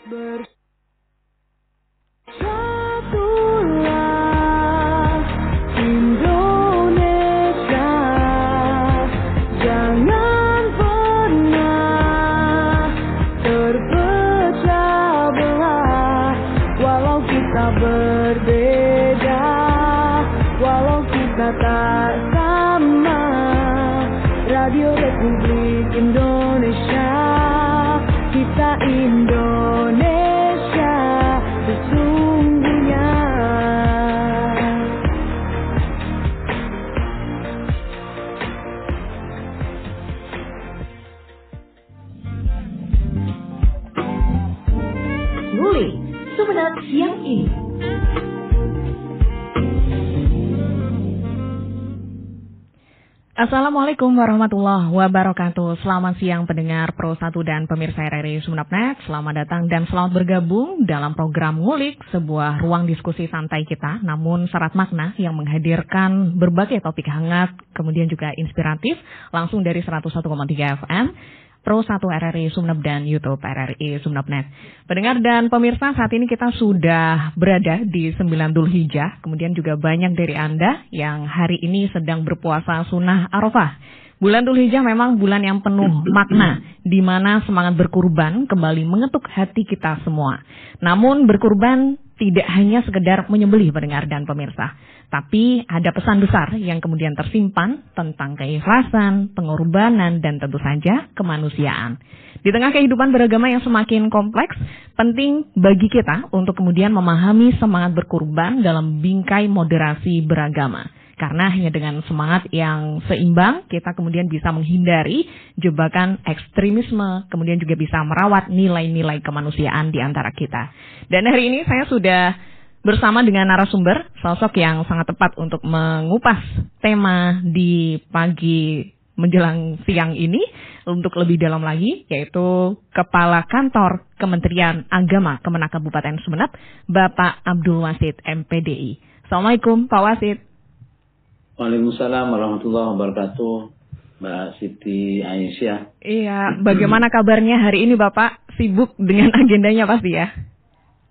Bersatulah Indonesia, jangan pernah terpecah belah. Walau kita berbeda, walau kita tak sama, Radio Republik Indonesia, kita Indonesia sesungguhnya. Ngulik Sumenep siang ini. Assalamualaikum warahmatullahi wabarakatuh. Selamat siang pendengar Pro 1 dan pemirsa RRI Sumenep. Selamat datang dan selamat bergabung dalam program Ngulik, sebuah ruang diskusi santai kita, namun syarat makna yang menghadirkan berbagai topik hangat, kemudian juga inspiratif, langsung dari 101,3 FM. Pro 1 RRI Sumenep dan YouTube RRI Sumenep.net. Pendengar dan pemirsa, saat ini kita sudah berada di 9 Dzulhijjah. Kemudian juga banyak dari Anda yang hari ini sedang berpuasa sunnah Arafah. Bulan Dzulhijjah memang bulan yang penuh makna, di mana semangat berkurban kembali mengetuk hati kita semua. Namun berkurban tidak hanya sekedar menyembelih pendengar dan pemirsa, tapi ada pesan besar yang kemudian tersimpan tentang keikhlasan, pengorbanan, dan tentu saja kemanusiaan. Di tengah kehidupan beragama yang semakin kompleks, penting bagi kita untuk kemudian memahami semangat berkurban dalam bingkai moderasi beragama. Karena hanya dengan semangat yang seimbang, kita kemudian bisa menghindari jebakan ekstremisme, kemudian juga bisa merawat nilai-nilai kemanusiaan di antara kita. Dan hari ini saya sudah bersama dengan narasumber, sosok yang sangat tepat untuk mengupas tema di pagi menjelang siang ini untuk lebih dalam lagi, yaitu Kepala Kantor Kementerian Agama Kemenak Kabupaten Sumenep, Bapak Abdul Wasid MPDI. Assalamualaikum Pak Wasid. Waalaikumsalam warahmatullahi wabarakatuh, Mbak Siti Aisyah. Iya, bagaimana kabarnya hari ini Bapak? Sibuk dengan agendanya pasti ya?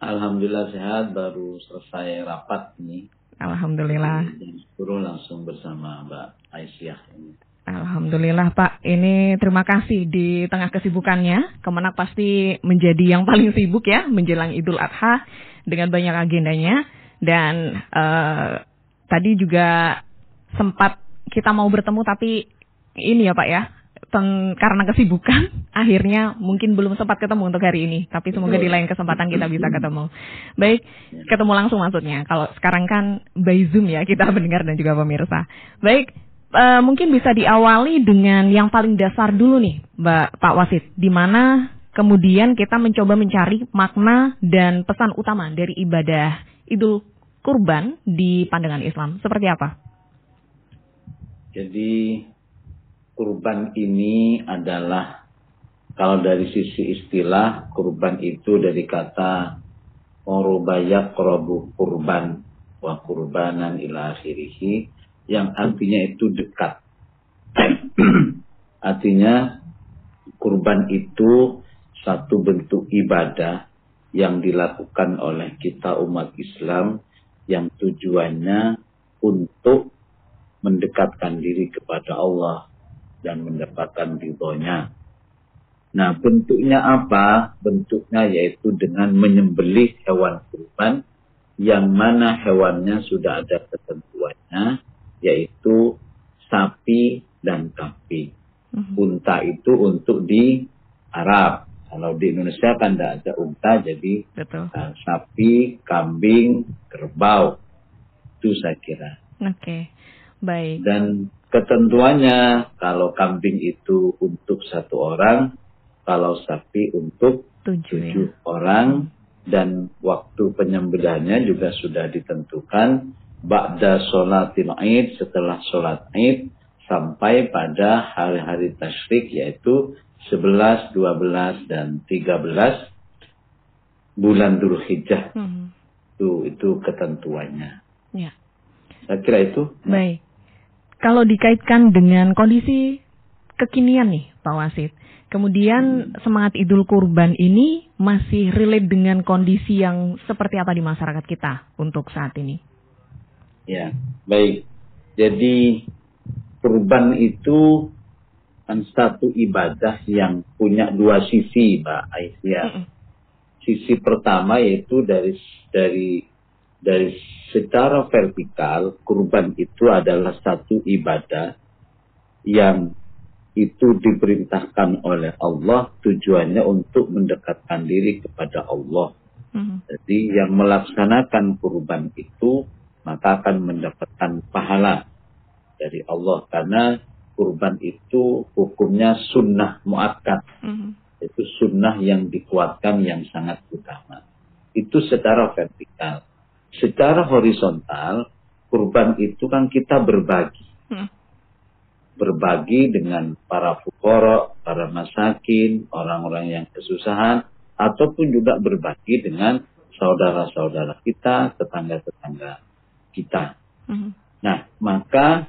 Alhamdulillah sehat, baru selesai rapat nih. Alhamdulillah. Suruh langsung bersama Mbak Aisyah ini. Alhamdulillah Pak, ini terima kasih di tengah kesibukannya. Kemenak pasti menjadi yang paling sibuk ya menjelang Idul Adha dengan banyak agendanya. Dan tadi juga sempat kita mau bertemu tapi ini ya Pak ya, karena kesibukan akhirnya mungkin belum sempat ketemu untuk hari ini, tapi semoga di lain kesempatan kita bisa ketemu. Baik, ketemu langsung maksudnya. Kalau sekarang kan by Zoom ya kita mendengar dan juga pemirsa. Baik, mungkin bisa diawali dengan yang paling dasar dulu nih Pak Wasid, di mana kemudian kita mencoba mencari makna dan pesan utama dari ibadah Idul Kurban di pandangan Islam. Seperti apa? Jadi kurban ini adalah, kalau dari sisi istilah, kurban itu dari kata Orobayak Robu kurban wa kurbanan ila akhirih, yang artinya itu dekat. Artinya kurban itu satu bentuk ibadah yang dilakukan oleh kita umat Islam, yang tujuannya untuk mendekatkan diri kepada Allah dan mendapatkan ridhonya. Nah, bentuknya apa? Bentuknya yaitu dengan menyembelih hewan kurban, yang mana hewannya sudah ada ketentuannya, yaitu sapi dan kambing. Unta itu untuk di Arab. Kalau di Indonesia kan tidak ada unta, jadi sapi, kambing, kerbau. Itu saya kira. Oke. Baik. Dan ketentuannya, kalau kambing itu untuk 1 orang, kalau sapi untuk 7 orang, dan waktu penyembelihannya juga sudah ditentukan ba'da sholatil Id, setelah sholat Id, sampai pada hari-hari tasyrik, yaitu 11, 12, dan 13 bulan Dzulhijjah. Itu ketentuannya. Ya. Saya kira itu. Baik. Kalau dikaitkan dengan kondisi kekinian nih Pak Wasid. Kemudian semangat Idul Kurban ini masih relate dengan kondisi yang seperti apa di masyarakat kita untuk saat ini? Ya, baik. Jadi kurban itu kan satu ibadah yang punya dua sisi, Mbak Aisyah. Sisi pertama yaitu dari secara vertikal, kurban itu adalah satu ibadah yang itu diperintahkan oleh Allah, tujuannya untuk mendekatkan diri kepada Allah. Jadi yang melaksanakan kurban itu maka akan mendapatkan pahala dari Allah, karena kurban itu hukumnya sunnah muakkad. Itu sunnah yang dikuatkan, yang sangat utama. Itu secara vertikal. Secara horizontal, kurban itu kan kita berbagi. Berbagi dengan para fuqara, para masakin, orang-orang yang kesusahan, ataupun juga berbagi dengan saudara-saudara kita, tetangga-tetangga kita. Nah, maka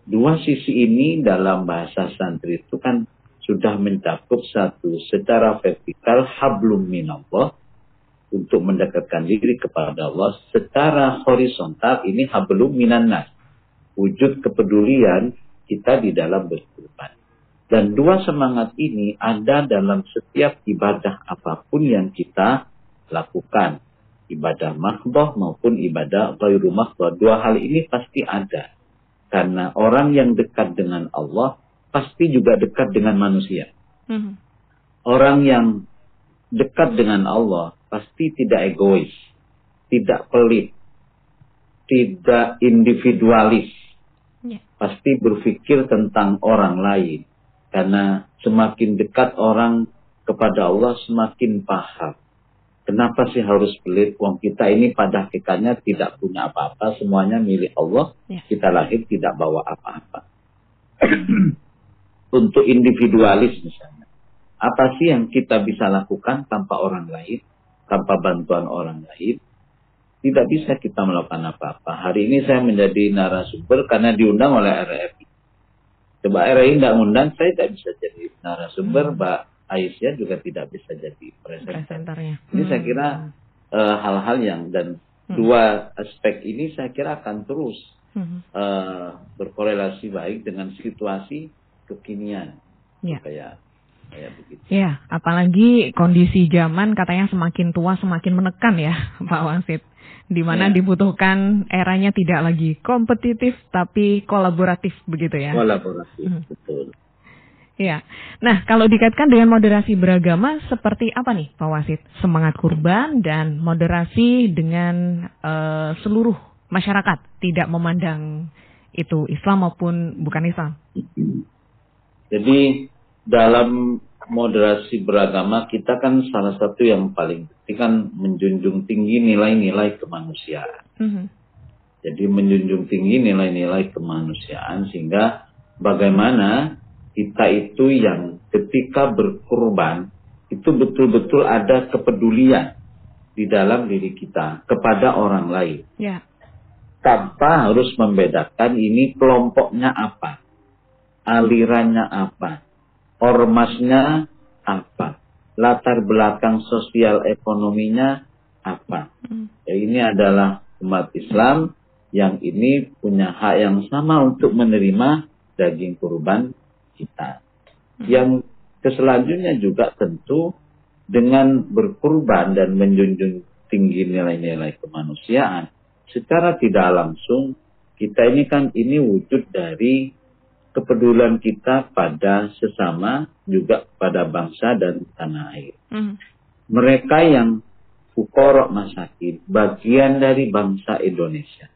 dua sisi ini dalam bahasa santri itu kan sudah mencakup satu secara vertikal hablum minallah untuk mendekatkan diri kepada Allah, secara horizontal ini hablum minannas, wujud kepedulian kita di dalam berkurban. Dan dua semangat ini ada dalam setiap ibadah apapun yang kita lakukan, ibadah mahdhah maupun ibadah ghairu mahdhah. Dua hal ini pasti ada. Karena orang yang dekat dengan Allah pasti juga dekat dengan manusia. Orang yang dekat dengan Allah pasti tidak egois, tidak pelit, tidak individualis. Pasti berpikir tentang orang lain. Karena semakin dekat orang kepada Allah, semakin paham. Kenapa sih harus pelit? Wong kita ini pada hakikatnya tidak punya apa-apa, semuanya milik Allah. Kita lahir tidak bawa apa-apa. Untuk individualis misalnya, apa sih yang kita bisa lakukan tanpa orang lain, tanpa bantuan orang lain? Tidak bisa kita melakukan apa-apa. Hari ini saya menjadi narasumber karena diundang oleh RRI. Coba RRI tidak undang, saya tidak bisa jadi narasumber. Mbak Aisyah juga tidak bisa jadi presenternya. Ini saya kira hal-hal yang, dan dua aspek ini saya kira akan terus berkorelasi baik dengan situasi kekinian. Kayak begitu. Ya, apalagi kondisi zaman katanya semakin tua semakin menekan ya Pak Wasid. Di mana dibutuhkan eranya tidak lagi kompetitif tapi kolaboratif begitu ya. Kolaboratif, betul. Ya. Nah, kalau dikaitkan dengan moderasi beragama seperti apa nih Pak Wasid? Semangat kurban dan moderasi dengan seluruh masyarakat, tidak memandang itu Islam maupun bukan Islam. Jadi dalam moderasi beragama kita kan salah satu yang paling penting kan menjunjung tinggi nilai-nilai kemanusiaan. Jadi menjunjung tinggi nilai-nilai kemanusiaan sehingga bagaimana kita itu yang ketika berkurban itu betul-betul ada kepedulian di dalam diri kita kepada orang lain. Tanpa harus membedakan ini kelompoknya apa, alirannya apa, ormasnya apa, latar belakang sosial ekonominya apa. Ya, ini adalah umat Islam yang ini punya hak yang sama untuk menerima daging kurban kita. Yang selanjutnya juga tentu dengan berkurban dan menjunjung tinggi nilai-nilai kemanusiaan, secara tidak langsung kita ini kan ini wujud dari kepedulian kita pada sesama, juga pada bangsa dan tanah air. Mereka yang fuqara masakin, bagian dari bangsa Indonesia.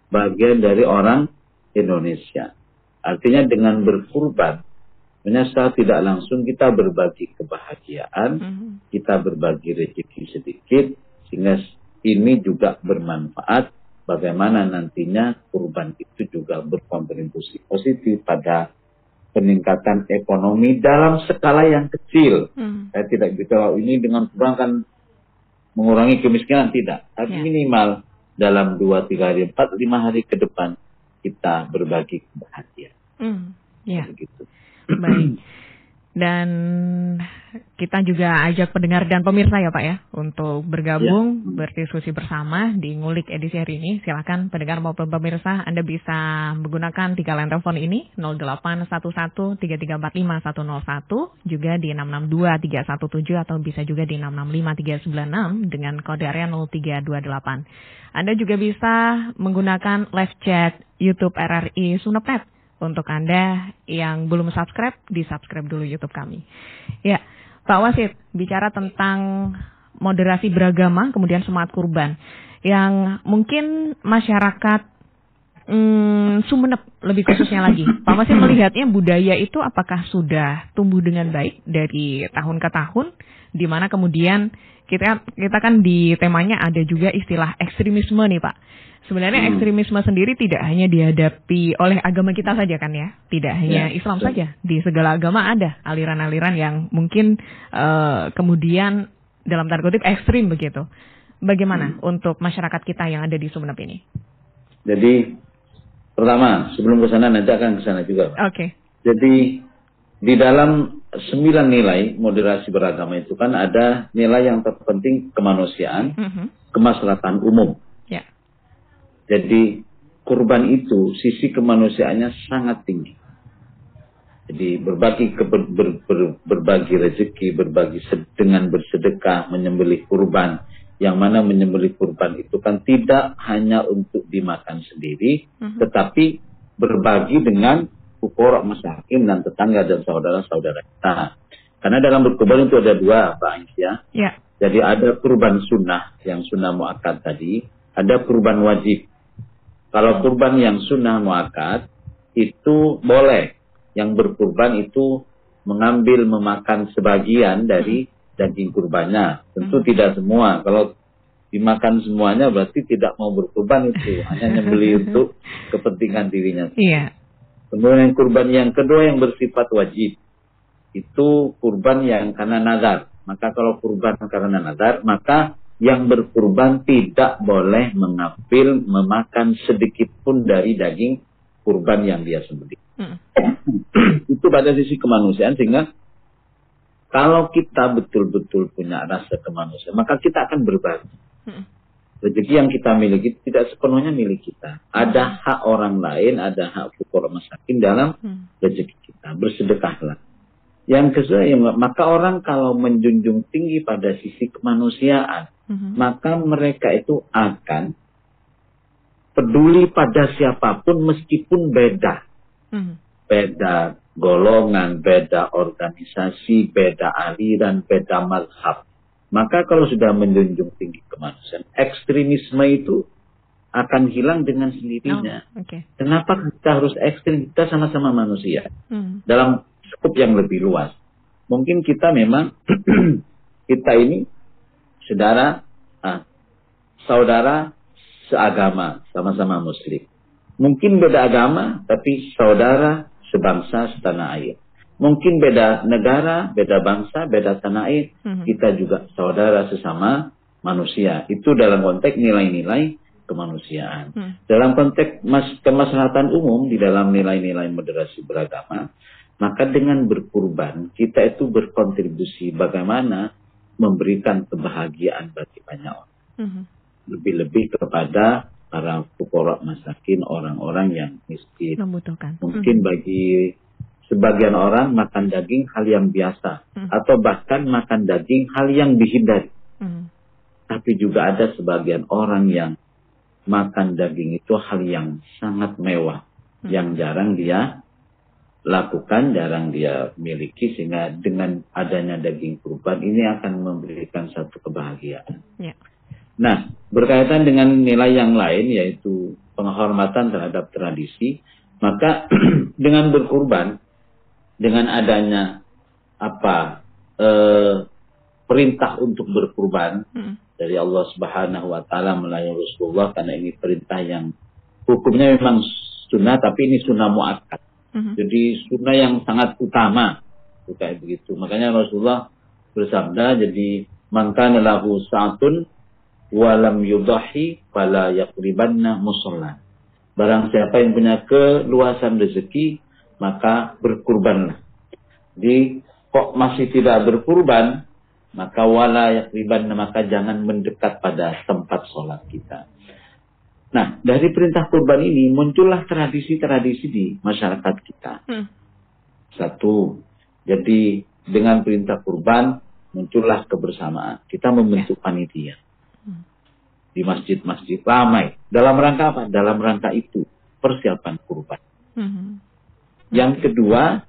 Bagian dari orang Indonesia. Artinya dengan berkurban, secara tidak langsung kita berbagi kebahagiaan, kita berbagi rezeki sedikit, sehingga ini juga bermanfaat. Bagaimana nantinya kurban itu juga berkontribusi positif pada peningkatan ekonomi dalam skala yang kecil. Saya tidak bicara ini dengan kurang kan mengurangi kemiskinan, tidak. Tapi minimal dalam 2, 3 hari, 4, 5 hari ke depan kita berbagi kebahagiaan. Begitu. Baik. Dan kita juga ajak pendengar dan pemirsa ya Pak ya untuk bergabung berdiskusi bersama di Ngulik edisi hari ini. Silakan pendengar maupun pemirsa, Anda bisa menggunakan 3 line telepon ini 08113345 101, juga di 662317 atau bisa juga di 665396 dengan kode area 0328. Anda juga bisa menggunakan live chat YouTube RRI Sumeneb. Untuk Anda yang belum subscribe, di-subscribe dulu YouTube kami. Ya, Pak Wasid, bicara tentang moderasi beragama, kemudian semangat kurban, yang mungkin masyarakat Sumeneb lebih khususnya lagi. Pak Wasid melihatnya budaya itu apakah sudah tumbuh dengan baik dari tahun ke tahun, di mana kemudian kita kan di temanya ada juga istilah ekstremisme nih Pak. Sebenarnya ekstremisme sendiri tidak hanya dihadapi oleh agama kita saja kan ya, tidak hanya Islam saja, di segala agama ada aliran-aliran yang mungkin kemudian dalam tanda kutip ekstrim begitu. Bagaimana untuk masyarakat kita yang ada di Sumeneb ini? Jadi pertama, sebelum ke sana nanti akan ke sana juga, Pak. Oke. Jadi di dalam 9 nilai moderasi beragama itu kan ada nilai yang terpenting kemanusiaan, kemaslahatan umum. Ya. Jadi kurban itu sisi kemanusiaannya sangat tinggi. Jadi berbagi rezeki, dengan bersedekah, menyembelih kurban. Yang mana menyembelih kurban itu kan tidak hanya untuk dimakan sendiri, tetapi berbagi dengan fuqara, masakin dan tetangga dan saudara-saudara kita. Karena dalam berkurban itu ada 2, Pak Aisyah. Ya. Jadi ada kurban sunnah, yang sunnah muakkad tadi, ada kurban wajib. Kalau kurban yang sunnah muakkad itu boleh. Yang berkurban itu mengambil, memakan sebagian dari daging kurbannya. Tentu tidak semua. Kalau dimakan semuanya berarti tidak mau berkurban itu. Hanya nyembeli untuk kepentingan dirinya. Iya. Kemudian kurban yang kedua yang bersifat wajib. Itu kurban yang karena nazar. Maka kalau kurban karena nazar, maka yang berkurban tidak boleh mengambil, memakan sedikit pun dari daging kurban yang dia sembelih. Itu pada sisi kemanusiaan, sehingga kalau kita betul-betul punya rasa kemanusiaan, maka kita akan berbagi. Rezeki yang kita miliki tidak sepenuhnya milik kita. Ada hak orang lain, ada hak fuqara masakin dalam rezeki kita. Bersedekahlah. Yang kedua, maka orang kalau menjunjung tinggi pada sisi kemanusiaan, maka mereka itu akan peduli pada siapapun meskipun beda. Beda golongan, beda organisasi, beda aliran, beda mazhab. Maka kalau sudah menjunjung tinggi kemanusiaan, ekstremisme itu akan hilang dengan sendirinya. Kenapa kita harus ekstrim? Kita sama-sama manusia. Dalam skup yang lebih luas. Mungkin kita memang, kita ini saudara seagama, sama-sama muslim. Mungkin beda agama, tapi saudara sebangsa setanah air. Mungkin beda negara, beda bangsa, beda tanah air. Kita juga saudara sesama manusia. Itu dalam konteks nilai-nilai kemanusiaan. Dalam konteks kemaslahatan umum, di dalam nilai-nilai moderasi beragama, maka dengan berkurban, kita itu berkontribusi bagaimana memberikan kebahagiaan bagi banyak orang. Lebih-lebih kepada para fuqara masakin, orang-orang yang miskin. Membutuhkan. Mungkin bagi sebagian orang makan daging hal yang biasa. Atau bahkan makan daging hal yang dihindari. Tapi juga ada sebagian orang yang makan daging itu hal yang sangat mewah. Yang jarang dia lakukan, jarang dia miliki, sehingga dengan adanya daging kurban ini akan memberikan satu kebahagiaan. Nah, berkaitan dengan nilai yang lain, yaitu penghormatan terhadap tradisi, maka dengan berkurban, dengan adanya perintah untuk berkurban dari Allah Subhanahu wa taala melalui Rasulullah, karena ini perintah yang hukumnya memang sunnah, tapi ini sunnah muakkad. Jadi sunnah yang sangat utama, kayak begitu. Makanya Rasulullah bersabda, jadi man kana lahu sa'atun wa lam yudahi fala yaqribanna musalla. Barang siapa yang punya keluasan rezeki, maka berkurbanlah. Di kok masih tidak berkurban, maka wala yakriban, maka jangan mendekat pada tempat sholat kita. Nah, dari perintah kurban ini muncullah tradisi-tradisi di masyarakat kita. Satu, jadi dengan perintah kurban muncullah kebersamaan. Kita membentuk panitia di masjid-masjid ramai. Dalam rangka apa? Dalam rangka itu, persiapan kurban. Yang kedua,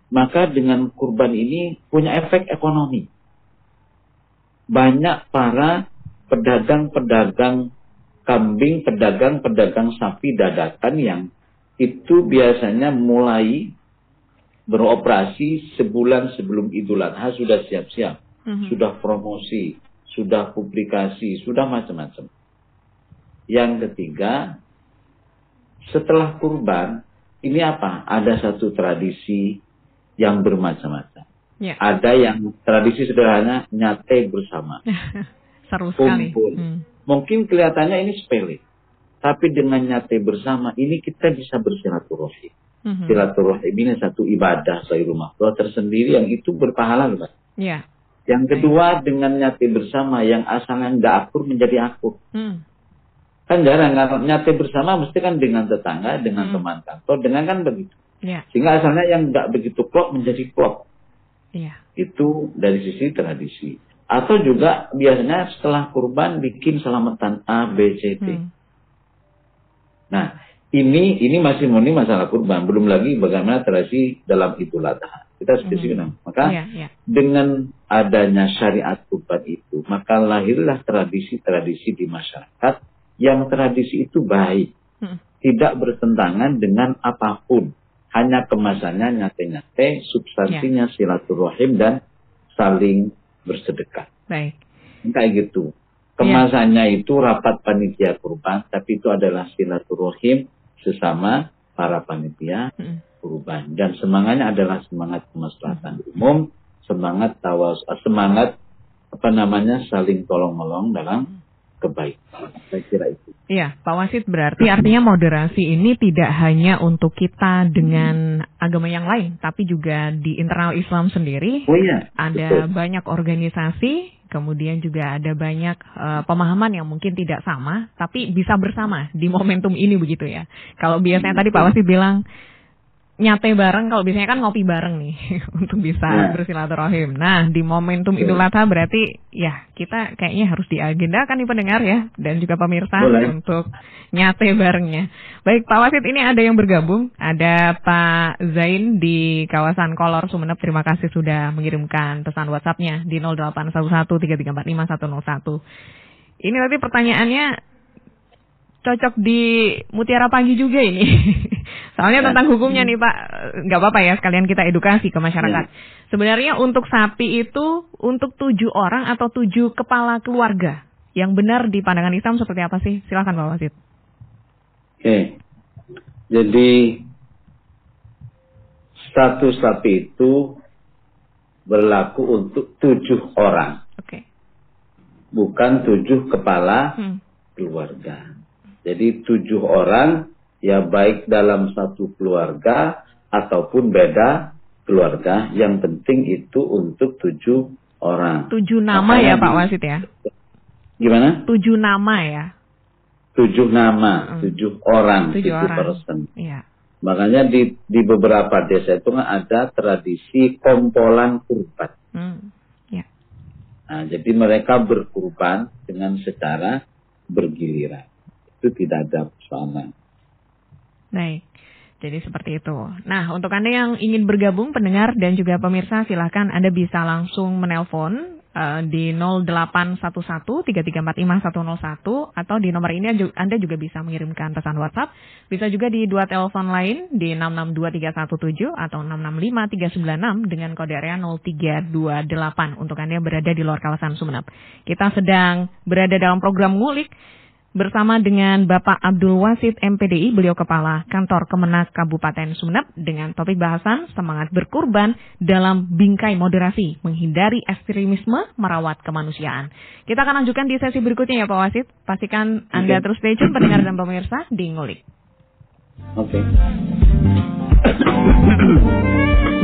maka dengan kurban ini punya efek ekonomi. Banyak para pedagang-pedagang kambing, pedagang-pedagang sapi dadakan yang itu biasanya mulai beroperasi sebulan sebelum Idul Adha sudah siap-siap. Sudah promosi, sudah publikasi, sudah macam-macam. Yang ketiga, setelah kurban, ini apa? Ada satu tradisi yang bermacam-macam. Ya. Ada yang tradisi sederhana, nyate bersama. Seru sekali. Kumpul. Mungkin kelihatannya ini sepele. Tapi dengan nyate bersama, ini kita bisa bersilaturahim. Silaturahim ini satu ibadah Khairul Makruh tersendiri yang itu berpahala loh, Pak. Ya. Yang kedua, dengan nyate bersama yang asalnya nggak akur menjadi akur. Kan jarang, nyate bersama mesti kan dengan tetangga, dengan teman kantor, dengan kan begitu. Ya. Sehingga asalnya yang nggak begitu klop menjadi klop. Ya. Itu dari sisi tradisi. Atau juga biasanya setelah kurban bikin selamatan A, B, C, D. Nah, ini masih murni masalah kurban. Belum lagi bagaimana tradisi dalam Idul Adha. Kita spesifik. Maka dengan adanya syariat kurban itu, maka lahirlah tradisi-tradisi di masyarakat yang tradisi itu baik. Tidak bertentangan dengan apapun. Hanya kemasannya nyate-nyate, substansinya silaturahim dan saling bersedekah. Baik. Kayak gitu. Kemasannya itu rapat panitia kurban, tapi itu adalah silaturahim sesama para panitia kurban. Dan semangatnya adalah semangat kemaslahatan umum, semangat saling tolong-menolong dalam kebaikan. Saya kira itu. Iya, Pak Wasid, berarti artinya moderasi ini tidak hanya untuk kita dengan agama yang lain, tapi juga di internal Islam sendiri. Oh iya, ada betul. Banyak organisasi, kemudian juga ada banyak pemahaman yang mungkin tidak sama, tapi bisa bersama di momentum ini begitu ya. Kalau biasanya tadi Pak Wasid bilang nyate bareng, kalau biasanya kan ngopi bareng nih untuk bisa bersilaturahim. Nah, di momentum Idul Adha berarti ya kita kayaknya harus diagendakan nih pendengar ya, dan juga pemirsa untuk nyate barengnya. Baik Pak Wasid, ini ada yang bergabung, ada Pak Zain di kawasan Kolor Sumeneb. Terima kasih sudah mengirimkan pesan WhatsApp-nya di 081133455101. Ini nanti pertanyaannya cocok di Mutiara Pagi juga ini. Soalnya tentang hukumnya nih Pak, nggak apa-apa ya sekalian kita edukasi ke masyarakat. Sebenarnya untuk sapi itu untuk 7 orang atau 7 kepala keluarga. Yang benar di pandangan Islam seperti apa sih? Silakan Pak Wasid. Oke. Jadi status sapi itu berlaku untuk 7 orang. Oke. Bukan 7 kepala keluarga. Jadi 7 orang, ya baik dalam satu keluarga ataupun beda keluarga, yang penting itu untuk 7 orang. 7 nama ya Pak Wasid ya? Gimana? 7 nama ya? 7 nama, 7 orang, 7 orang. person. Iya. Makanya di beberapa desa itu ada tradisi kompolan kurban. Ya. Nah, jadi mereka berkurban dengan secara bergiliran. Itu tidak ada persoalan. Baik, jadi seperti itu. Nah, untuk Anda yang ingin bergabung, pendengar dan juga pemirsa, silakan Anda bisa langsung menelpon di 0811-3345-101, atau di nomor ini Anda juga bisa mengirimkan pesan WhatsApp. Bisa juga di 2 telepon lain di 662317 atau 665396 dengan kode area 0328 untuk Anda yang berada di luar kawasan Sumeneb. Kita sedang berada dalam program Ngulik bersama dengan Bapak Abdul Wasid MPDI, beliau Kepala Kantor Kemenak Kabupaten Sumeneb, dengan topik bahasan semangat berkurban dalam bingkai moderasi, menghindari ekstremisme, merawat kemanusiaan. Kita akan lanjutkan di sesi berikutnya ya Pak Wasid. Pastikan Anda terus stay tune pendengar dan pemirsa di Ngulik. Oke.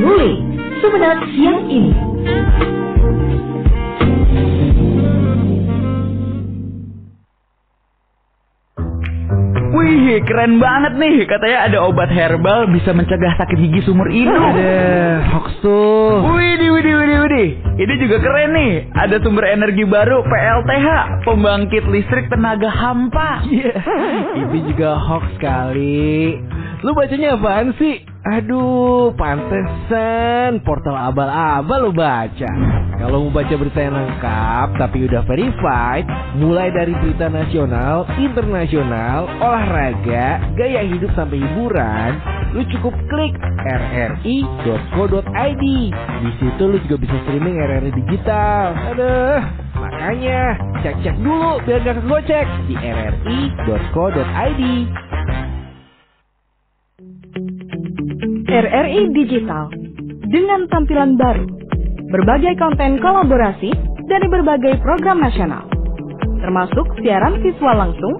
Ngulik Sumenep siang ini. Wih, keren banget nih. Katanya ada obat herbal bisa mencegah sakit gigi seumur hidup. Ada hoax tuh. Widih. Ini juga keren nih. Ada sumber energi baru PLTH, pembangkit listrik tenaga hampa. Ini juga hoax kali. Lu bacanya apaan sih? Aduh, pantesan portal abal-abal lu baca. Kalau mau baca berita yang lengkap tapi udah verified, mulai dari berita nasional, internasional, olahraga, gaya hidup sampai hiburan, lu cukup klik rri.co.id. Di situ lu juga bisa streaming RRI digital. Aduh, makanya cek-cek dulu biar gak kegocek di rri.co.id. RRI Digital dengan tampilan baru, berbagai konten kolaborasi dari berbagai program nasional, termasuk siaran visual langsung,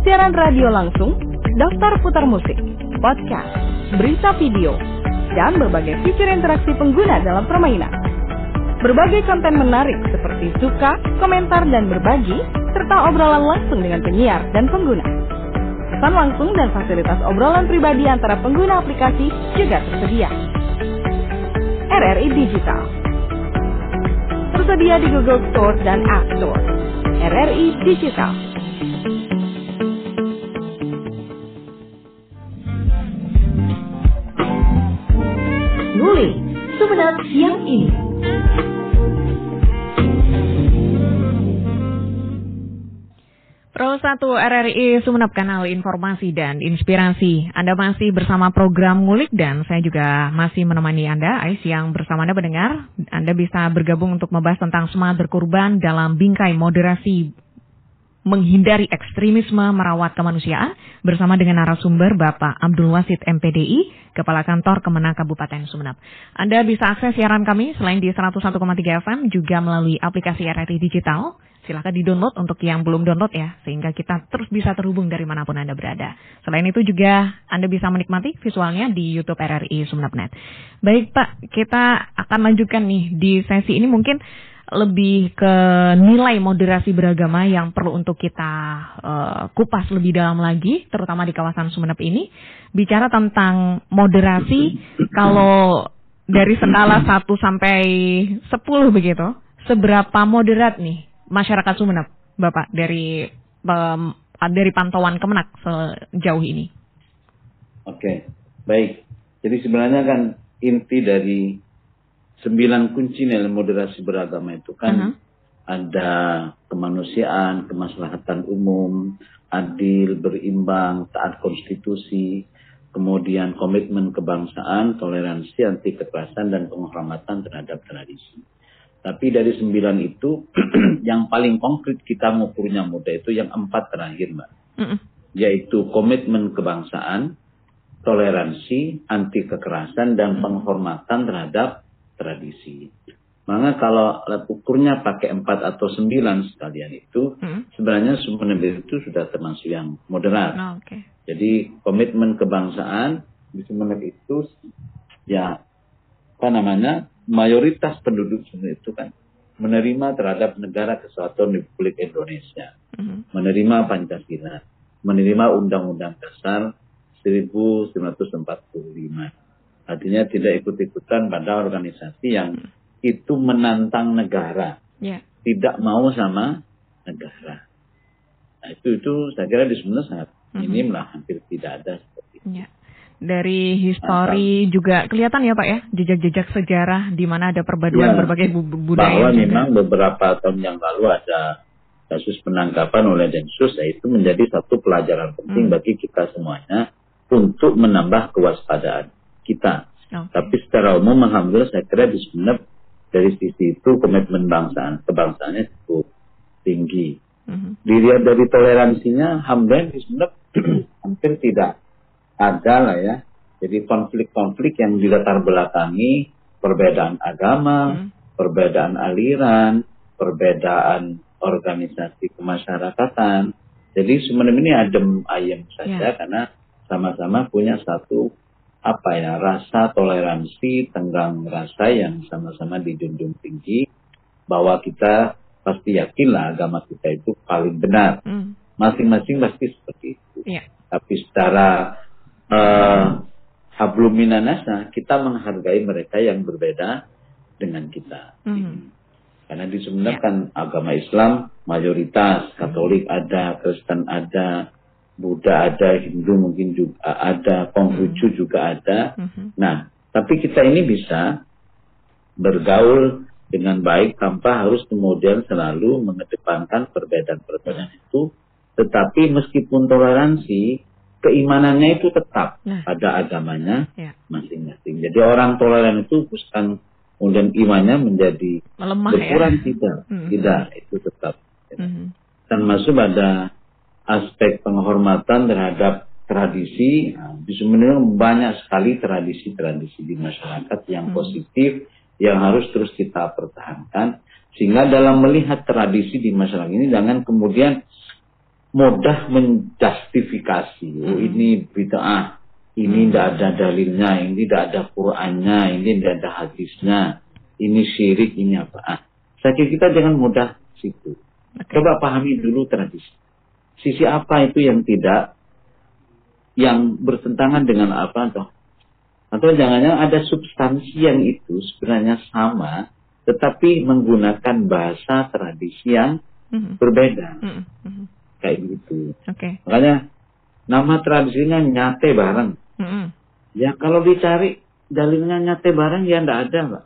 siaran radio langsung, daftar putar musik, podcast, berita video, dan berbagai fitur interaksi pengguna dalam permainan. Berbagai konten menarik seperti suka, komentar, dan berbagi, serta obrolan langsung dengan penyiar dan pengguna. Pesan langsung dan fasilitas obrolan pribadi antara pengguna aplikasi juga tersedia. RRI Digital tersedia di Google Store dan App Store. RRI Digital. Ngulik Sumenep siang ini. Pro 1 RRI Sumenep, kanal informasi dan inspirasi. Anda masih bersama program Ngulik dan saya juga masih menemani Anda. Ais yang bersama Anda pendengar. Anda bisa bergabung untuk membahas tentang semangat berkorban dalam bingkai moderasi menghindari ekstremisme merawat kemanusiaan bersama dengan narasumber Bapak Abdul Wasid MPDI, Kepala Kantor Kemenang Kabupaten Sumenep. Anda bisa akses siaran kami selain di 101,3 FM juga melalui aplikasi RRI Digital. Silahkan di-download untuk yang belum download ya, sehingga kita terus bisa terhubung dari manapun Anda berada. Selain itu juga Anda bisa menikmati visualnya di YouTube RRI Sumenep.net. Baik Pak, kita akan lanjutkan nih di sesi ini mungkin lebih ke nilai moderasi beragama yang perlu untuk kita kupas lebih dalam lagi, terutama di kawasan Sumenep ini. Bicara tentang moderasi, kalau dari skala 1 sampai 10 begitu, seberapa moderat nih masyarakat Sumenep, Bapak, dari pantauan Kemenak sejauh ini? Oke, baik. Jadi sebenarnya kan inti dari 9 kunci nilai moderasi beragama itu kan ada kemanusiaan, kemaslahatan umum, adil, berimbang, taat konstitusi, kemudian komitmen kebangsaan, toleransi, anti kekerasan, dan penghormatan terhadap tradisi. Tapi dari 9 itu, yang paling konkret kita mengukurnya mudah itu yang 4 terakhir, Mbak. Yaitu komitmen kebangsaan, toleransi, anti kekerasan, dan penghormatan terhadap tradisi. Maka kalau alat ukurnya pakai 4 atau 9 sekalian itu, sebenarnya Sumenep itu sudah termasuk yang moderat. Jadi komitmen kebangsaan di Sumenep itu, ya mayoritas penduduk itu kan menerima terhadap negara kesatuan Republik Indonesia, menerima Pancasila, menerima Undang-Undang Dasar 1945. Artinya tidak ikut-ikutan pada organisasi yang itu menantang negara, tidak mau sama negara. Nah, itu saya kira di Sumenep sangat minim lah, hampir tidak ada seperti itu. Dari histori juga kelihatan ya Pak ya, jejak-jejak sejarah di mana ada perpaduan berbagai budaya. Bahwa memang beberapa tahun yang lalu ada kasus penangkapan oleh Densus, itu menjadi satu pelajaran penting bagi kita semuanya untuk menambah kewaspadaan kita. Tapi secara umum alhamdulillah saya kira di Sumenep dari sisi itu komitmen kebangsaannya cukup tinggi. Dilihat dari toleransinya, alhamdulillah di Sumenep hampir tidak ada lah ya. Jadi konflik-konflik yang dilatar belakangi perbedaan agama, perbedaan aliran, perbedaan organisasi kemasyarakatan. Jadi Sumenep ini adem ayem saja karena sama-sama punya satu rasa toleransi, tenggang rasa yang sama-sama dijunjung tinggi, bahwa kita pasti yakinlah agama kita itu paling benar. Masing-masing pasti seperti itu. Yeah. Tapi secara hablum minanasa, kita menghargai mereka yang berbeda dengan kita. Karena di Sumeneb kan agama Islam mayoritas, Katolik ada, Kristen ada, Buddha ada, Hindu mungkin juga ada, Konghucu juga ada. Nah, tapi kita ini bisa bergaul dengan baik tanpa harus kemudian selalu mengedepankan perbedaan-perbedaan itu. Tetapi meskipun toleransi, keimanannya itu tetap pada agamanya masing-masing. Jadi orang toleran itu bukan kemudian imannya menjadi melemah, berkurang, tidak, itu tetap. Dan masuk pada aspek penghormatan terhadap tradisi. Di Sumeneb banyak sekali tradisi-tradisi di masyarakat yang positif, yang harus terus kita pertahankan. Sehingga dalam melihat tradisi di masyarakat ini, jangan kemudian mudah menjustifikasi. Ini bid'ah, ini tidak ada dalilnya, ini tidak ada Qur'annya, ini tidak ada hadisnya, ini syirik, ini apa. Saya kira kita jangan mudah situ. Coba pahami dulu tradisi. Sisi apa itu yang tidak, yang bertentangan dengan apa, atau jangan-jangan ada substansi yang itu sebenarnya sama, tetapi menggunakan bahasa tradisi yang berbeda. Kayak gitu. Makanya nama tradisinya nyate bareng. Ya kalau dicari dalilnya nyate bareng ya enggak ada, Mbak.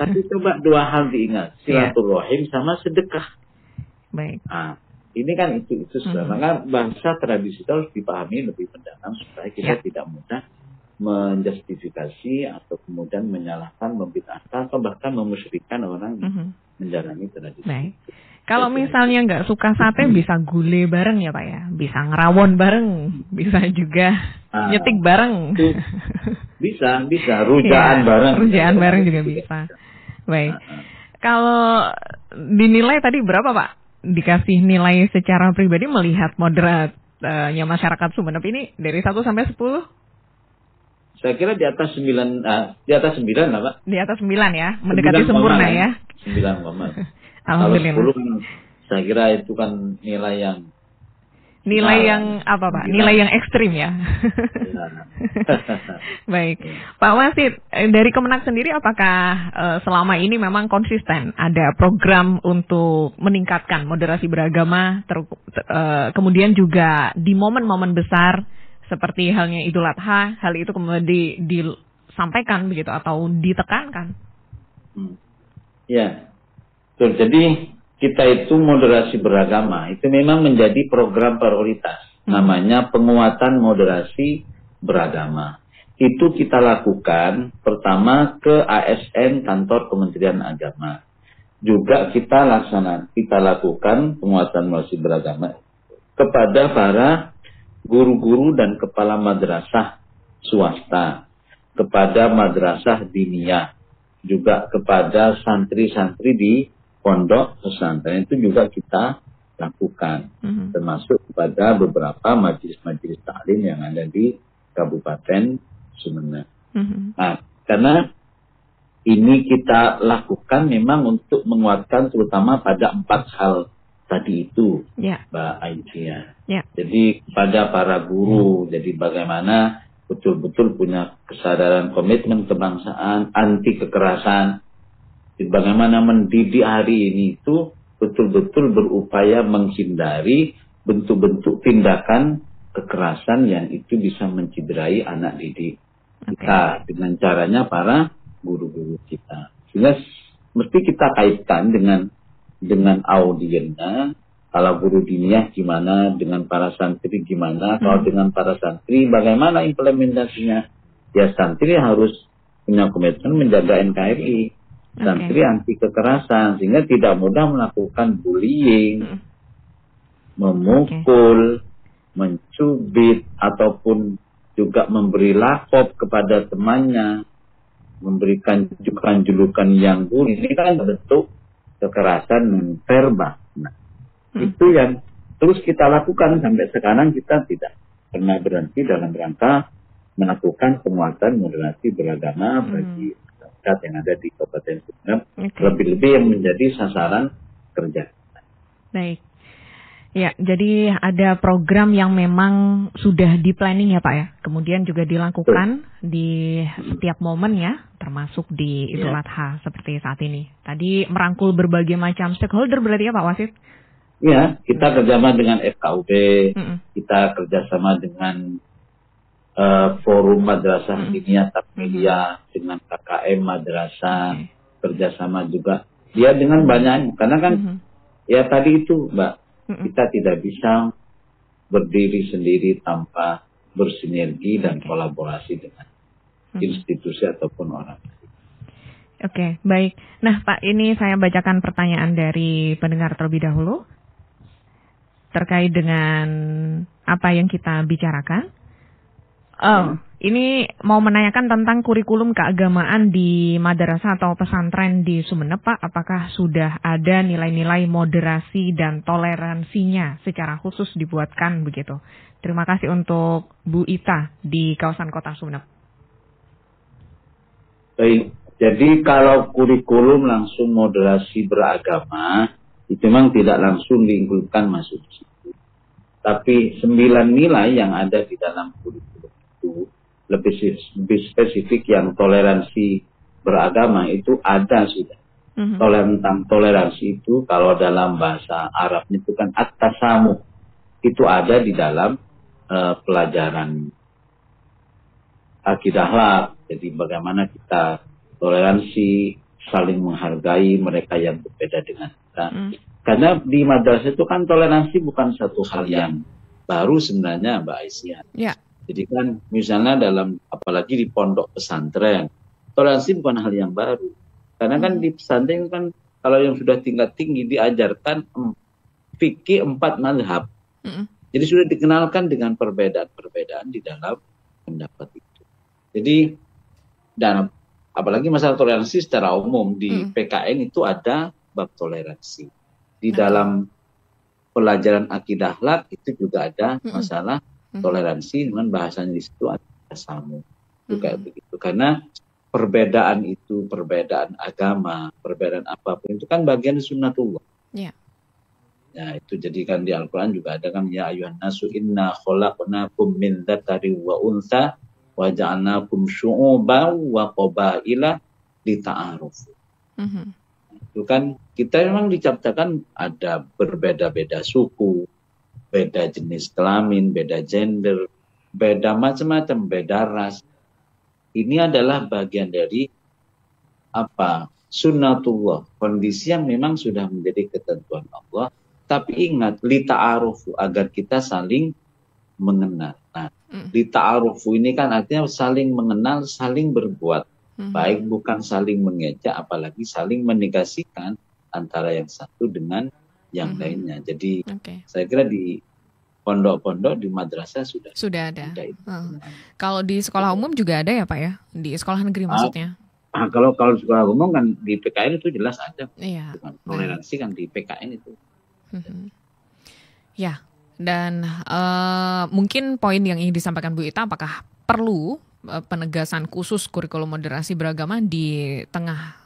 Tapi coba dua hal diingat, silaturahim sama sedekah. Baik. Nah, ini kan itu sudah. Maka bahasa tradisi itu harus dipahami lebih mendalam supaya kita tidak mudah menjustifikasi atau kemudian menyalahkan, membid'ahkan atau bahkan memusyrikkan orang yang menjalani tradisi. Baik. Kalau misalnya nggak suka sate, bisa gule bareng ya Pak ya? Bisa ngerawon bareng, bisa juga nyetik bareng. Bisa, rujaan bareng. Rujaan bareng juga bisa. Baik. Kalau dinilai tadi berapa Pak? Dikasih nilai secara pribadi melihat moderatnya masyarakat Sumeneb ini dari 1 sampai 10? Saya kira di atas 9 lah Pak. Di atas 9 ya, mendekati sempurna ya. 9. Alhamdulillah. Kalau 10 saya kira itu kan nilai yang apa Pak? Nilai yang ekstrim ya. Baik. Pak Wasid, dari Kemenak sendiri apakah selama ini memang konsisten ada program untuk meningkatkan moderasi beragama, kemudian juga di momen-momen besar seperti halnya Idul Adha, hal itu kemudian disampaikan begitu atau ditekankan? Ya. Jadi kita itu moderasi beragama itu memang menjadi program prioritas. Namanya penguatan moderasi beragama. Itu kita lakukan pertama ke ASN kantor Kementerian Agama. Juga kita lakukan penguatan moderasi beragama kepada para guru-guru dan kepala madrasah swasta, kepada madrasah diniyah, juga kepada santri-santri di pondok pesantren itu juga kita lakukan, termasuk kepada beberapa majelis-majelis taklim yang ada di Kabupaten Sumeneb. Nah, karena ini kita lakukan memang untuk menguatkan terutama pada 4 hal tadi itu, Mbak Aisyah. Jadi pada para guru, jadi bagaimana betul-betul punya kesadaran komitmen kebangsaan, anti kekerasan. Bagaimana mendidik hari ini itu betul-betul berupaya menghindari bentuk-bentuk tindakan kekerasan yang itu bisa menciderai anak didik kita dengan caranya para guru-guru kita. Sehingga mesti kita kaitkan dengan audiennya. Kalau guru diniyah gimana, dengan para santri gimana, kalau dengan para santri bagaimana implementasinya. Ya santri harus punya komitmen menjaga NKRI. Santri anti kekerasan, sehingga tidak mudah melakukan bullying, memukul, mencubit, ataupun juga memberi lakop kepada temannya, memberikan julukan yang buruk. Ini kan bentuk kekerasan verbal. Nah, itu yang terus kita lakukan sampai sekarang. Kita tidak pernah berhenti dalam rangka melakukan penguatan moderasi beragama bagi masyarakat yang ada di Kabupaten Sumeneb, lebih-lebih yang menjadi sasaran kerja. Baik. Ya, jadi ada program yang memang sudah di planning ya Pak ya, kemudian juga dilakukan di setiap momen ya, termasuk di Idul Adha seperti saat ini. Tadi merangkul berbagai macam stakeholder berarti ya Pak Wasid? Ya, kita kerjasama dengan FKUB, kita kerjasama dengan Forum Madrasah Diniyah Takmiliyah, dengan KKM Madrasah, kerjasama juga. Ya dengan banyak, karena kan ya tadi itu Mbak, kita tidak bisa berdiri sendiri tanpa bersinergi dan kolaborasi dengan institusi ataupun orang. Oke, baik. Nah Pak, ini saya bacakan pertanyaan dari pendengar terlebih dahulu terkait dengan apa yang kita bicarakan. Ini mau menanyakan tentang kurikulum keagamaan di madrasah atau pesantren di Sumeneb, Pak. Apakah sudah ada nilai-nilai moderasi dan toleransinya secara khusus dibuatkan begitu? Terima kasih untuk Bu Ita di kawasan Kota Sumeneb. Baik, jadi kalau kurikulum langsung moderasi beragama, itu memang tidak langsung diinkludkan masuk di situ. Tapi 9 nilai yang ada di dalam kurikulum itu, lebih spesifik yang toleransi beragama itu ada sudah. Tentang toleransi itu kalau dalam bahasa Arabnya itu kan at-tasamuh. Itu ada di dalam pelajaran akidah akhlak. Jadi bagaimana kita toleransi, saling menghargai mereka yang berbeda dengan kita. Karena di madrasah itu kan toleransi bukan satu hal yang baru sebenarnya Mbak Aisyah. Ya. Jadi kan misalnya apalagi di pondok pesantren, toleransi bukan hal yang baru. Karena kan di pesantren kan kalau yang sudah tingkat tinggi diajarkan fikih 4 mazhab. Jadi sudah dikenalkan dengan perbedaan-perbedaan di dalam pendapat itu. Jadi dan apalagi masalah toleransi secara umum di PKN itu ada bab toleransi. Di dalam pelajaran akidah akhlak itu juga ada masalah toleransi, dengan bahasanya di situ ada tasamuh. Kayak begitu. Karena perbedaan itu, perbedaan agama, perbedaan apapun itu kan bagian sunnatullah. Ya. Ya, itu jadi kan di Al-Quran juga ada kan, ya ayyuhan nasu inna khalaqnakum min dzakari wa untha wa ja'alnakum syu'uban wa qabaila lita'arufu. Itu kan kita memang diciptakan ada berbeda-beda suku, beda jenis kelamin, beda gender, beda macam-macam, beda ras. Ini adalah bagian dari sunnatullah, kondisi yang memang sudah menjadi ketentuan Allah. Tapi ingat, lita'arufu, agar kita saling mengenal. Nah, lita'arufu ini kan artinya saling mengenal, saling berbuat. Baik bukan saling mengejek, apalagi saling menegasikan antara yang satu dengan yang lainnya. Jadi saya kira di pondok-pondok, di madrasah sudah ada. Kalau di sekolah umum juga ada ya Pak ya? Di sekolah negeri maksudnya? Kalau sekolah umum kan di PKN itu jelas ada. Iya. Toleransi kan di PKN itu. Ya, dan mungkin poin yang ingin disampaikan Bu Ita, apakah perlu penegasan khusus kurikulum moderasi beragama di tengah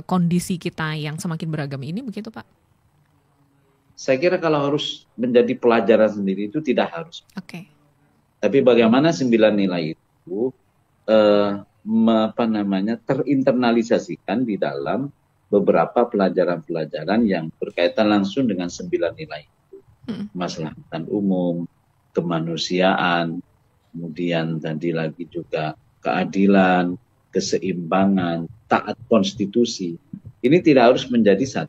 kondisi kita yang semakin beragam ini, begitu Pak? Saya kira kalau harus menjadi pelajaran sendiri itu tidak harus. Tapi bagaimana 9 nilai itu terinternalisasikan di dalam beberapa pelajaran-pelajaran yang berkaitan langsung dengan 9 nilai itu. Kemaslahatan umum, kemanusiaan, kemudian tadi lagi juga keadilan, keseimbangan, taat konstitusi. Ini tidak harus menjadi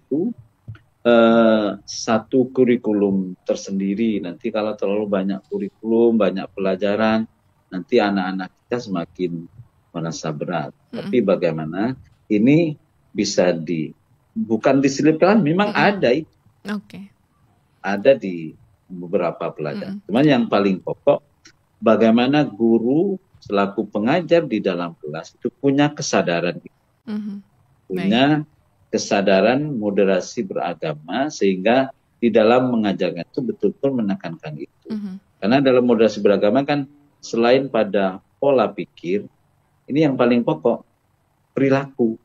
satu kurikulum tersendiri. Nanti kalau terlalu banyak kurikulum, banyak pelajaran, nanti anak-anak kita semakin merasa berat. Tapi bagaimana ini bisa bukan diselipkan, memang ada itu. Ada di beberapa pelajaran. Cuman yang paling pokok, bagaimana guru selaku pengajar di dalam kelas itu punya kesadaran, punya kesadaran moderasi beragama, sehingga di dalam mengajarkan itu betul-betul menekankan itu. Karena dalam moderasi beragama kan selain pada pola pikir, ini yang paling pokok, perilaku.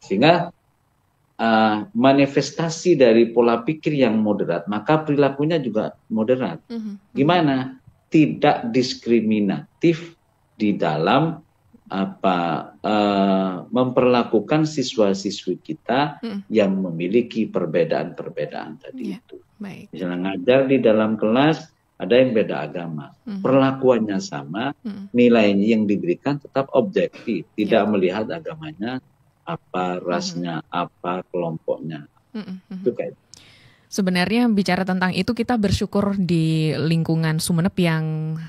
Sehingga manifestasi dari pola pikir yang moderat, maka perilakunya juga moderat. Gimana? Tidak diskriminatif di dalam memperlakukan siswa-siswi kita yang memiliki perbedaan-perbedaan tadi itu. Baik. Misalnya ngajar di dalam kelas, ada yang beda agama, perlakuannya sama, nilainya yang diberikan tetap objektif, tidak melihat agamanya apa, rasnya apa, kelompoknya. Itu kayak. Sebenarnya bicara tentang itu, kita bersyukur di lingkungan Sumeneb yang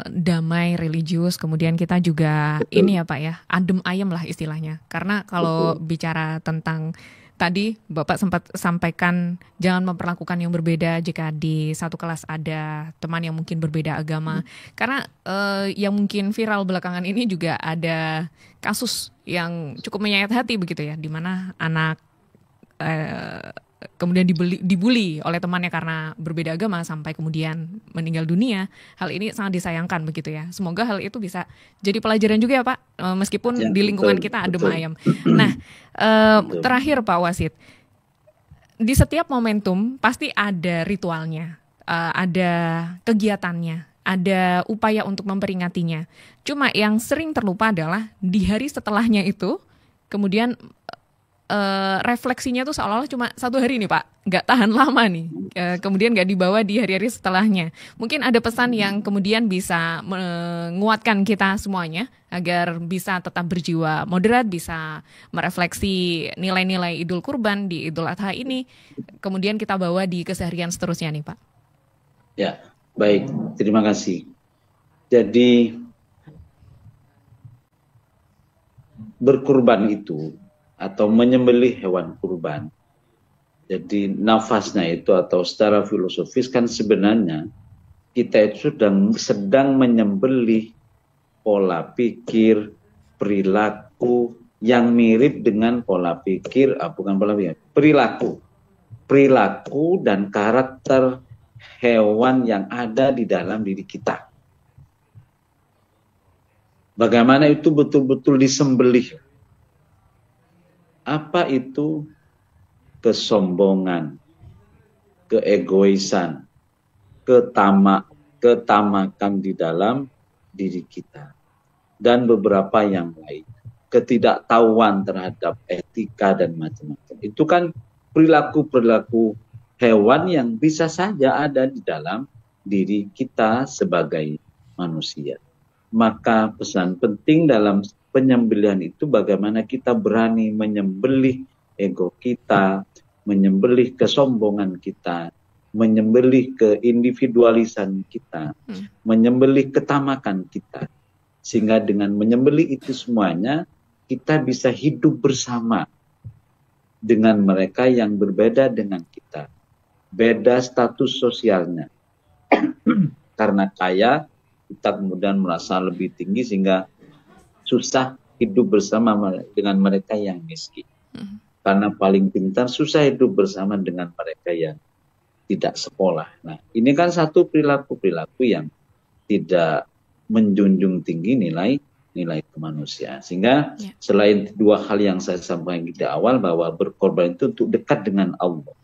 damai, religius, kemudian kita juga ini ya Pak ya, adem ayem lah istilahnya. Karena kalau bicara tentang tadi Bapak sempat sampaikan jangan memperlakukan yang berbeda jika di satu kelas ada teman yang mungkin berbeda agama. Karena yang mungkin viral belakangan ini juga ada kasus yang cukup menyayat hati begitu ya, di mana anak kemudian dibully oleh temannya karena berbeda agama sampai kemudian meninggal dunia. Hal ini sangat disayangkan begitu ya. Semoga hal itu bisa jadi pelajaran juga ya Pak, meskipun di lingkungan kita adem ayem. Nah, terakhir Pak Wasid, di setiap momentum pasti ada ritualnya, ada kegiatannya, ada upaya untuk memperingatinya. Cuma yang sering terlupa adalah di hari setelahnya itu, kemudian refleksinya tuh seolah-olah cuma satu hari nih Pak, nggak tahan lama nih, kemudian nggak dibawa di hari-hari setelahnya. Mungkin ada pesan yang kemudian bisa menguatkan kita semuanya agar bisa tetap berjiwa moderat, bisa merefleksi nilai-nilai Idul Kurban di Idul Adha ini, kemudian kita bawa di keseharian seterusnya nih Pak. Ya, baik, terima kasih. Jadi berkurban itu atau menyembelih hewan kurban. Jadi nafasnya itu atau secara filosofis kan sebenarnya kita itu sedang menyembelih pola pikir, perilaku yang mirip dengan pola pikir, bukan pola pikir, perilaku dan karakter hewan yang ada di dalam diri kita. Bagaimana itu betul-betul disembelih. Apa itu kesombongan, keegoisan, ketamakan di dalam diri kita, dan beberapa yang lain, ketidaktahuan terhadap etika dan macam-macam. Itu kan perilaku-perilaku hewan yang bisa saja ada di dalam diri kita sebagai manusia. Maka pesan penting dalam penyembelihan itu bagaimana kita berani menyembelih ego kita, menyembelih kesombongan kita, menyembelih keindividualisan kita, menyembelih ketamakan kita. Sehingga dengan menyembelih itu semuanya, kita bisa hidup bersama dengan mereka yang berbeda dengan kita. Beda status sosialnya. Karena kaya, kita kemudian merasa lebih tinggi sehingga susah hidup bersama dengan mereka yang miskin. Karena paling pintar, susah hidup bersama dengan mereka yang tidak sekolah. Nah, ini kan satu perilaku-perilaku yang tidak menjunjung tinggi nilai kemanusiaan. Sehingga selain dua hal yang saya sampaikan di awal, bahwa berkorban itu untuk dekat dengan Allah.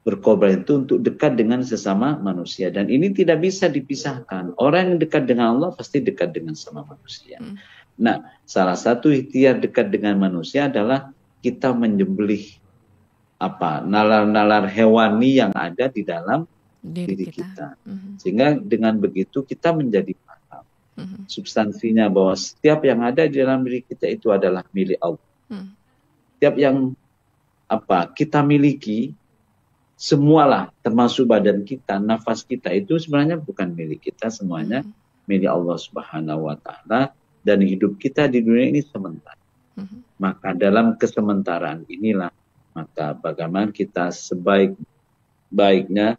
Berkorban itu untuk dekat dengan sesama manusia. Dan ini tidak bisa dipisahkan. Orang yang dekat dengan Allah pasti dekat dengan sama manusia. Nah, salah satu ikhtiar dekat dengan manusia adalah kita menyembelih nalar-nalar hewani yang ada di dalam diri kita. Sehingga dengan begitu kita menjadi paham. Substansinya bahwa setiap yang ada di dalam diri kita itu adalah milik Allah. Setiap yang kita miliki, semualah termasuk badan kita, nafas kita itu sebenarnya bukan milik kita, semuanya milik Allah Subhanahu wa Ta'ala, dan hidup kita di dunia ini sementara. Maka dalam kesementaraan inilah, maka bagaimana kita sebaik-baiknya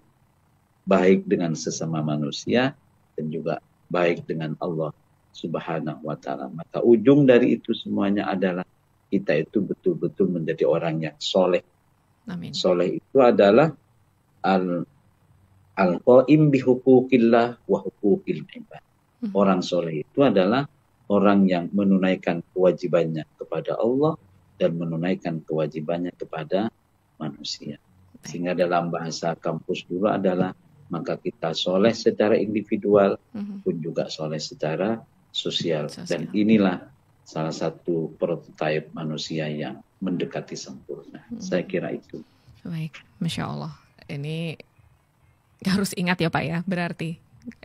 baik dengan sesama manusia dan juga baik dengan Allah Subhanahu wa Ta'ala. Maka ujung dari itu semuanya adalah kita itu betul-betul menjadi orang yang soleh. Amin. Soleh itu adalah al-qaim bi huquqillah wa huquqil ibad. Orang soleh itu adalah orang yang menunaikan kewajibannya kepada Allah dan menunaikan kewajibannya kepada manusia. Sehingga dalam bahasa kampus dulu adalah maka kita soleh secara individual pun juga soleh secara sosial. Dan inilah salah satu prototipe manusia yang mendekati sempurna. Saya kira itu. Baik, Masya Allah. Ini harus ingat ya Pak ya, berarti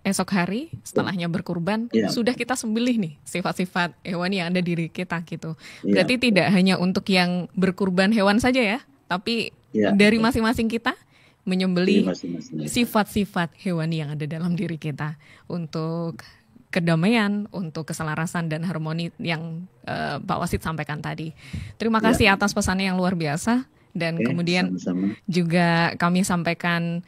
esok hari setelahnya berkurban sudah kita sembelih nih sifat-sifat hewan yang ada di diri kita gitu. Berarti tidak hanya untuk yang berkurban hewan saja ya, tapi dari masing-masing kita menyembelih sifat-sifat hewan yang ada dalam diri kita untuk kedamaian, untuk keselarasan dan harmoni yang Pak Wasid sampaikan tadi. Terima kasih atas pesannya yang luar biasa. Dan kemudian sama-sama. Juga kami sampaikan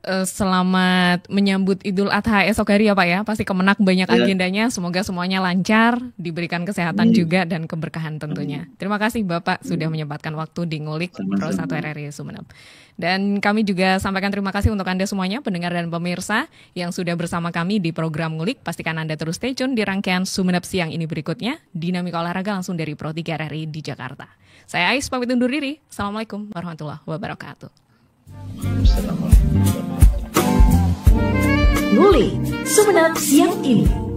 selamat menyambut Idul Adha esok hari ya Pak ya. Pasti kemenak banyak agendanya. Semoga semuanya lancar, diberikan kesehatan juga dan keberkahan tentunya. Terima kasih Bapak sudah menyempatkan waktu di Ngulik Pro 1 RRI Sumeneb. Dan kami juga sampaikan terima kasih untuk Anda semuanya, pendengar dan pemirsa yang sudah bersama kami di program Ngulik. Pastikan Anda terus stay tune di rangkaian Sumeneb siang ini berikutnya. Dinamika olahraga langsung dari Pro 3 RRI di Jakarta. Saya Ais pamit undur diri. Assalamualaikum warahmatullahi wabarakatuh. Ngulik Sumeneb siang ini.